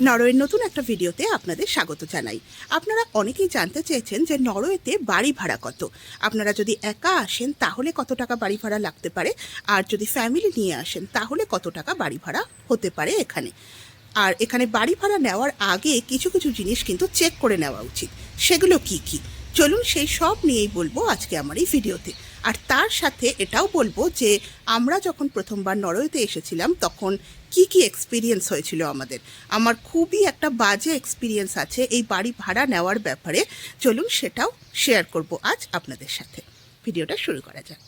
নরওয়ের নতুন একটা ভিডিওতে আপনাদের স্বাগত জানাই। আপনারা অনেকেই জানতে চেয়েছেন যে নরওয়েতে বাড়ি ভাড়া কত। আপনারা যদি একা আসেন তাহলে কত টাকা বাড়ি ভাড়া লাগতে পারে, আর যদি ফ্যামিলি নিয়ে আসেন তাহলে কত টাকা বাড়ি ভাড়া হতে পারে এখানে। আর এখানে বাড়ি ভাড়া নেওয়ার আগে কিছু কিছু জিনিস কিন্তু চেক করে নেওয়া উচিত। সেগুলো কি কি, চলুন সেই সব নিয়েই বলবো আজকে আমার এই ভিডিওতে। আর তার সাথে এটাও বলবো যে আমরা যখন প্রথমবার নরওয়েতে এসেছিলাম তখন কি কি এক্সপিরিয়েন্স হয়েছিল আমাদের। আমার খুবই একটা বাজে এক্সপিরিয়েন্স আছে এই বাড়ি ভাড়া নেওয়ার ব্যাপারে। চলুন সেটাও শেয়ার করব আজ আপনাদের সাথে। ভিডিওটা শুরু করা যাক।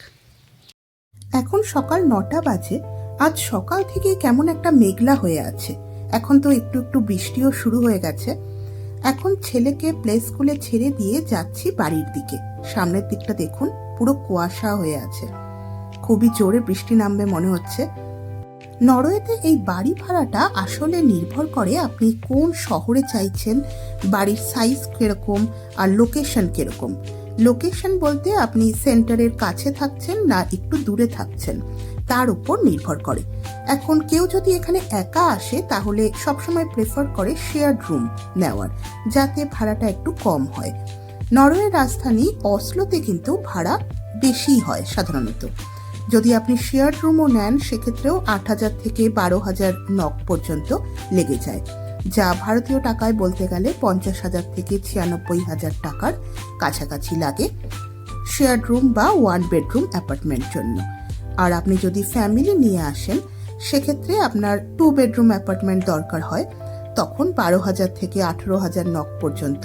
এখন সকাল 9টা বাজে। আজ সকাল থেকে কেমন একটা মেঘলা হয়ে আছে। এখন তো একটু একটু বৃষ্টিও শুরু হয়ে গেছে। এখন ছেলেকে প্লে স্কুলে ছেড়ে দিয়ে যাচ্ছি বাড়ির দিকে। সামনের দিকটা দেখুন, পুরো কুয়াশা হয়ে আছে, খুবই জোরে বৃষ্টি নামবে মনে হচ্ছে। নরওয়েতে এই বাড়ি ভাড়াটা আসলে নির্ভর করে আপনি কোন শহরে চাইছেন, বাড়ির সাইজ কিরকম আর লোকেশন কিরকম। লোকেশন বলতে আপনি সেন্টারের কাছে থাকছেন না একটু দূরে থাকছেন, তার উপর নির্ভর করে। এখন কেউ যদি এখানে একা আসে তাহলে সবসময় প্রেফার করে শেয়ার্ড রুম নেওয়ার, যাতে ভাড়াটা একটু কম হয়। নরওয়ের রাজধানী অসলোতে কিন্তু ভাড়া বেশি হয় সাধারণত। যদি আপনি শেয়ার্ড রুমও নেন সেক্ষেত্রেও 8,000 থেকে 12,000 নক পর্যন্ত লেগে যায়, যা ভারতীয় টাকায় বলতে গেলে 50,000 থেকে 96,000 টাকার কাছাকাছি লাগে শেয়ার্ড রুম বা 1 বেডরুম অ্যাপার্টমেন্ট জন্য। আর আপনি যদি ফ্যামিলি নিয়ে আসেন সেক্ষেত্রে আপনার 2 বেডরুম অ্যাপার্টমেন্ট দরকার হয়, তখন 12,000 থেকে 18,000 নক পর্যন্ত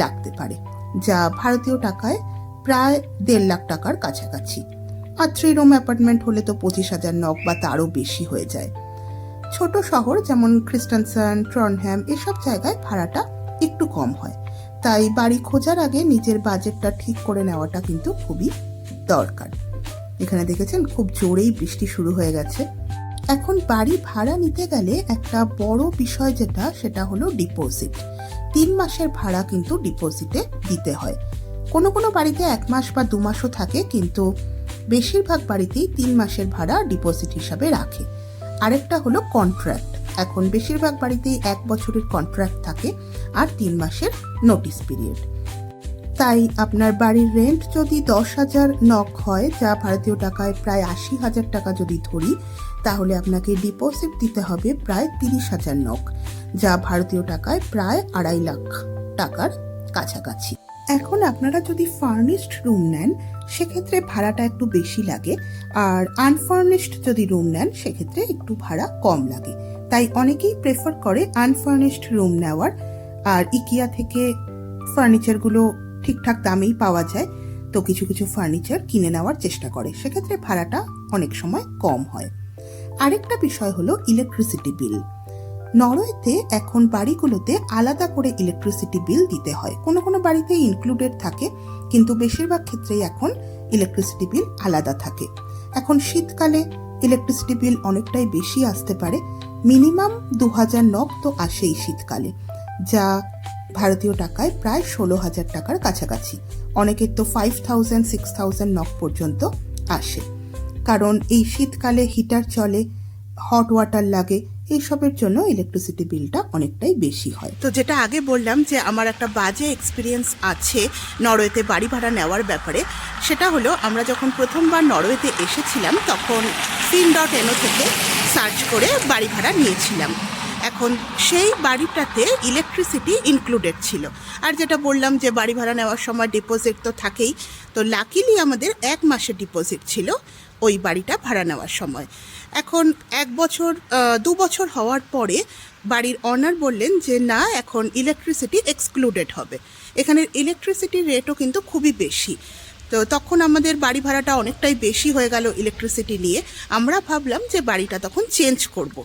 লাগতে পারে, যা ভারতীয় টাকায় প্রায় 1.5 লাখ টাকার কাছাকাছি। আর 3 রুম অ্যাপার্টমেন্ট হলে তো 25,000 নক বা তারও বেশি হয়ে যায়। ছোট শহর যেমন ক্রিস্টানসান, ট্রনহ্যাম এসব জায়গায় ভাড়াটা একটু কম হয়। তাই বাড়ি খোঁজার আগে নিজের বাজেটটা ঠিক করে নেওয়াটা কিন্তু খুবই দরকার। এখানে দেখেছেন খুব জোরেই বৃষ্টি শুরু হয়ে গেছে। এখন বাড়ি ভাড়া নিতে গেলে একটা বড় বিষয় সেটা হলো ডিপোজিট। 3 মাসের ভাড়া কিন্তু ডিপোজিটে দিতে হয়। কোনো কোনো বাড়িতে 1 মাস বা 2 মাসও থাকে, কিন্তু বেশিরভাগ বাড়িতেই 3 মাসের ভাড়া ডিপোজিট হিসাবে রাখে। আরেকটা হলো কন্ট্রাক্ট। এখন বেশিরভাগ বাড়িতেই 1 বছরের কন্ট্রাক্ট থাকে আর 3 মাসের নোটিস পিরিয়ড। তাই আপনার বাড়ির রেন্ট যদি 10,000 নক হয়, যা ভারতীয় টাকায় প্রায় 80,000 টাকা যদি ধরি, তাহলে আপনাকে ডিপোজিট দিতে হবে প্রায় 30,000 নক, যা ভারতীয় টাকায় প্রায় 2.5 লাখ টাকার কাছাকাছি। এখন আপনারা যদি ফার্নিশড রুম নেন সেক্ষেত্রে ভাড়াটা একটু বেশি লাগে, আর আনফার্নিশড যদি রুম নেন সেক্ষেত্রে একটু ভাড়া কম লাগে। তাই অনেকেই প্রেফার করে আনফার্নিশড রুম নেওয়ার। আর ইকিয়া থেকে ফার্নিচারগুলো ঠিকঠাক দামেই পাওয়া যায়, তো কিছু কিছু ফার্নিচার কিনে নেওয়ার চেষ্টা করে, সেক্ষেত্রে ভাড়াটা অনেক সময় কম হয়। আরেকটা বিষয় হলো ইলেকট্রিসিটি বিল। নরওয়েতে এখন বাড়িগুলোতে আলাদা করে ইলেকট্রিসিটি বিল দিতে হয়। কোনো কোনো বাড়িতে ইনক্লুডেড থাকে, কিন্তু বেশিরভাগ ক্ষেত্রেই এখন ইলেকট্রিসিটি বিল আলাদা থাকে। এখন শীতকালে ইলেকট্রিসিটি বিল অনেকটাই বেশি আসতে পারে, মিনিমাম 2,000 নক তো আসেই শীতকালে, যা ভারতীয় টাকায় প্রায় 16,000 টাকার কাছাকাছি। অনেকের তো 5,000 6,000 নক পর্যন্ত আসে, কারণ এই শীতকালে হিটার চলে, হট ওয়াটার লাগে, এইসবের জন্য ইলেকট্রিসিটি বিলটা অনেকটাই বেশি হয়। তো যেটা আগে বললাম যে আমার একটা বাজে এক্সপিরিয়েন্স আছে নরওয়েতে বাড়ি ভাড়া নেওয়ার ব্যাপারে, সেটা হলো আমরা যখন প্রথমবার নরওয়েতে এসেছিলাম তখন fin.no থেকে সার্চ করে বাড়ি ভাড়া নিয়েছিলাম। এখন সেই বাড়িটাতে ইলেকট্রিসিটি ইনক্লুডেড ছিল। আর যেটা বললাম যে বাড়ি ভাড়া নেওয়ার সময় ডিপোজিট তো থাকেই, তো লাকিলি আমাদের 1 মাসের ডিপোজিট ছিল ওই বাড়িটা ভাড়া নেওয়ার সময়। এখন 1 বছর 2 বছর হওয়ার পরে বাড়ির অনার বললেন যে না, এখন ইলেকট্রিসিটি এক্সক্লুডেড হবে। এখানের ইলেকট্রিসিটির রেটও কিন্তু খুবই বেশি। তো তখন আমাদের বাড়ি ভাড়াটা অনেকটাই বেশি হয়ে গেল ইলেকট্রিসিটি নিয়ে। আমরা ভাবলাম যে বাড়িটা তখন চেঞ্জ করব।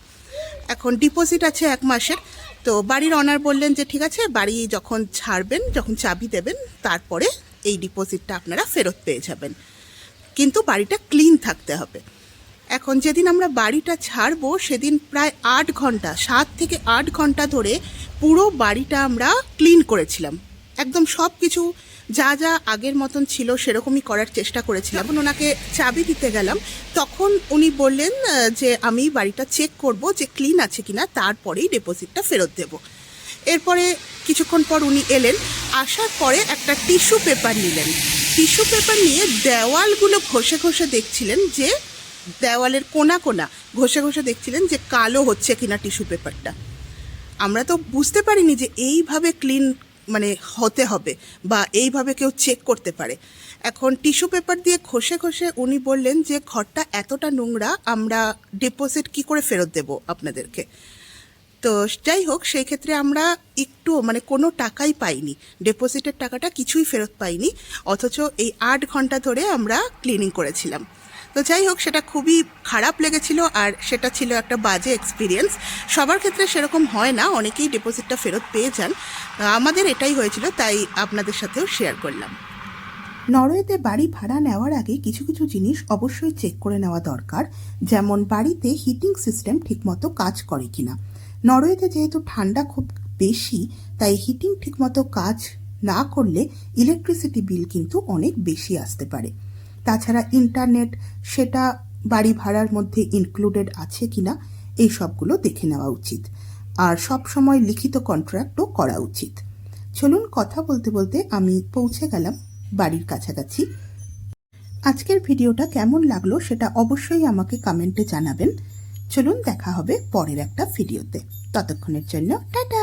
এখন ডিপোজিট আছে 1 মাসের, তো বাড়ির অনার বললেন যে ঠিক আছে, বাড়ি যখন ছাড়বেন, যখন চাবি দেবেন, তারপরে এই ডিপোজিটটা আপনারা ফেরত পেয়ে যাবেন, কিন্তু বাড়িটা ক্লিন থাকতে হবে। এখন যেদিন আমরা বাড়িটা ছাড়বো সেদিন প্রায় 8 ঘন্টা, 7 থেকে 8 ঘন্টা ধরে পুরো বাড়িটা আমরা ক্লিন করেছিলাম, একদম সব কিছু যা যা আগের মতন ছিল সেরকমই করার চেষ্টা করেছিলাম। যখন ওনাকে চাবি দিতে গেলাম তখন উনি বললেন যে আমি বাড়িটা চেক করব যে ক্লিন আছে কিনা, তারপরেই ডিপোজিটটা ফেরত দেব। এরপরে কিছুক্ষণ পর উনি এলেন, আসার পরে একটা টিস্যু পেপার নিলেন। টিস্যু পেপার নিয়ে দেওয়ালগুলো ঘষে ঘষে দেখছিলেন যে দেওয়ালের কোনা কোনা ঘষে ঘষে দেখছিলেন যে কালো হচ্ছে কিনা টিস্যু পেপারটা। আমরা তো বুঝতে পারিনি যে এইভাবে ক্লিন মানে হতে হবে বা এইভাবে কেউ চেক করতে পারে। এখন টিস্যু পেপার দিয়ে ঘষে ঘষে উনি বললেন যে ঘরটা এতটা নোংরা, আমরা ডিপোজিট কি করে ফেরত দেব আপনাদেরকে। তো যাই হোক, সেই ক্ষেত্রে আমরা একটু মানে কোনো টাকাই পাইনি, ডিপোজিটের টাকাটা কিছুই ফেরত পাইনি, অথচ এই 8 ঘন্টা ধরে আমরা ক্লিনিং করেছিলাম। তো যাই হোক, সেটা খুবই খারাপ লেগেছিল আর সেটা ছিল একটা বাজে এক্সপিরিয়েন্স। সবার ক্ষেত্রে সেরকম হয় না, অনেকেই ডিপোজিটটা ফেরত পেয়ে যান। আমাদের এটাই হয়েছিল, তাই আপনাদের সাথেও শেয়ার করলাম। নরওয়েতে বাড়ি ভাড়া নেওয়ার আগে কিছু কিছু জিনিস অবশ্যই চেক করে নেওয়া দরকার, যেমন বাড়িতে হিটিং সিস্টেম ঠিকমতো কাজ করে কিনা। নরওয়েতে যেহেতু ঠান্ডা খুব বেশি, তাই হিটিং ঠিকমতো কাজ না করলে ইলেকট্রিসিটি বিল কিন্তু অনেক বেশি আসতে পারে। তাছাড়া ইন্টারনেট সেটা বাড়ি ভাড়ার মধ্যে ইনক্লুডেড আছে কিনা এই সবগুলো দেখে নেওয়া উচিত। আর সব সময় লিখিত কন্ট্রাক্টও করা উচিত। চলুন, কথা বলতে বলতে আমি পৌঁছে গেলাম বাড়ির কাছাকাছি। আজকের ভিডিওটা কেমন লাগলো সেটা অবশ্যই আমাকে কমেন্টে জানাবেন। চলুন, দেখা হবে পরের একটা ভিডিওতে। ততক্ষণের জন্য টাটা।